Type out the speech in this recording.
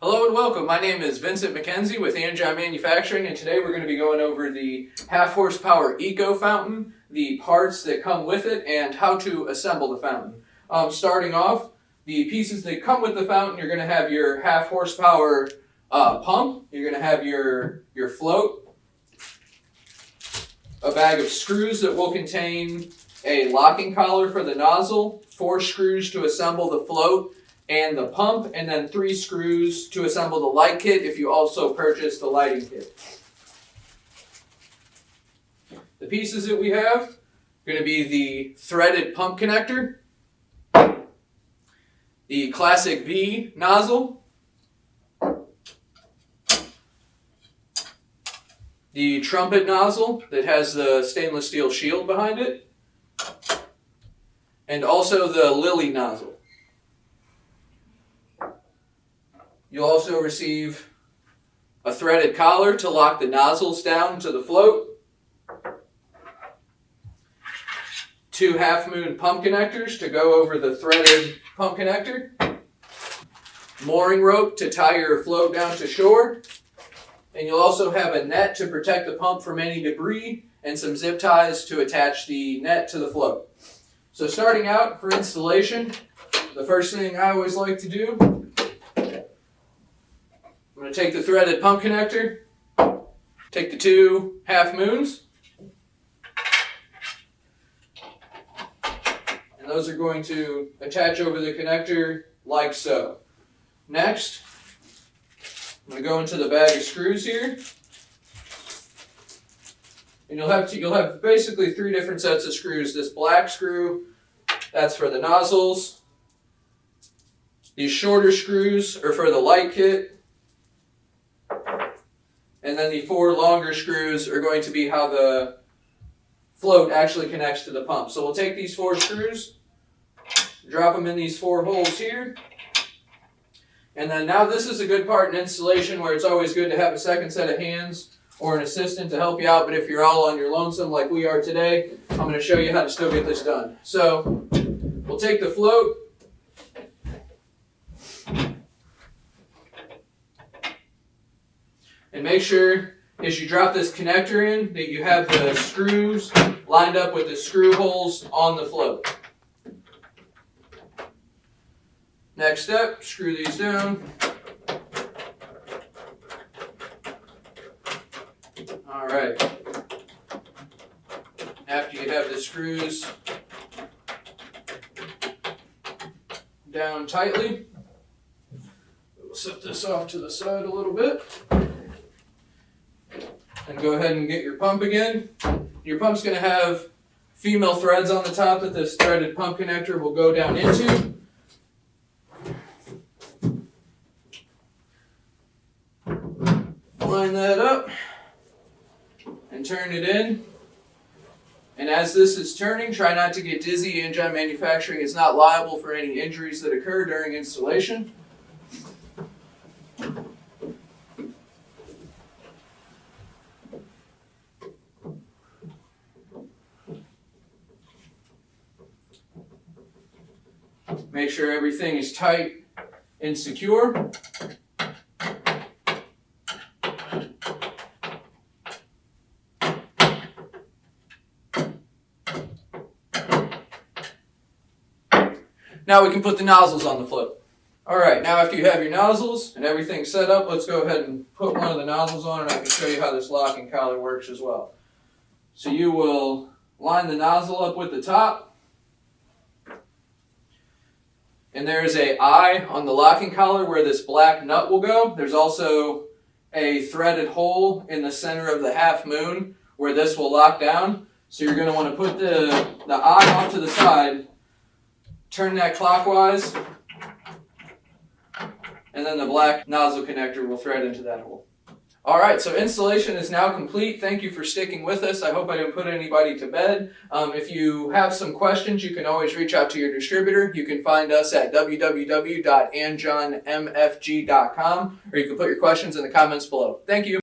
Hello and welcome. My name is Vincent McKenzie with Anjon Manufacturing, and today we're going to be going over the half horsepower EcoFountain, the parts that come with it, and how to assemble the fountain. Starting off, the pieces that come with the fountain, you're going to have your half horsepower pump, you're going to have your float, a bag of screws that will contain a locking collar for the nozzle, 4 screws to assemble the float and the pump, and then 3 screws to assemble the light kit if you also purchase the lighting kit. The pieces that we have are going to be the threaded pump connector, the classic V nozzle, the trumpet nozzle that has the stainless steel shield behind it, and also the lily nozzle. You'll also receive a threaded collar to lock the nozzles down to the float, 2 half-moon pump connectors to go over the threaded pump connector, mooring rope to tie your float down to shore, and you'll also have a net to protect the pump from any debris and some zip ties to attach the net to the float. So starting out for installation, the first thing I always like to do, I'm going to take the threaded pump connector, take the 2 half moons, and those are going to attach over the connector like so. Next, I'm going to go into the bag of screws here, and you'll have basically 3 different sets of screws. This black screw, that's for the nozzles. These shorter screws are for the light kit. And then the 4 longer screws are going to be how the float actually connects to the pump. So we'll take these 4 screws, drop them in these 4 holes here. And then now this is a good part in installation where it's always good to have a second set of hands or an assistant to help you out. But if you're all on your lonesome like we are today, I'm going to show you how to still get this done. So we'll take the float, and make sure as you drop this connector in that you have the screws lined up with the screw holes on the float. Next step, screw these down. Alright. After you have the screws down tightly, we'll set this off to the side a little bit. And go ahead and get your pump again. Your pump's going to have female threads on the top that this threaded pump connector will go down into. Line that up and turn it in. And as this is turning, try not to get dizzy. Anjon Manufacturing is not liable for any injuries that occur during installation. Make sure everything is tight and secure. Now we can put the nozzles on the float. Alright, now after you have your nozzles and everything set up, let's go ahead and put one of the nozzles on, and I can show you how this locking collar works as well. So you will line the nozzle up with the top. And there is an eye on the locking collar where this black nut will go. There's also a threaded hole in the center of the half moon where this will lock down. So you're going to want to put the eye off to the side, turn that clockwise, and then the black nozzle connector will thread into that hole. Alright, so installation is now complete. Thank you for sticking with us. I hope I didn't put anybody to bed. If you have some questions, you can always reach out to your distributor. You can find us at www.anjonmfg.com, or you can put your questions in the comments below. Thank you.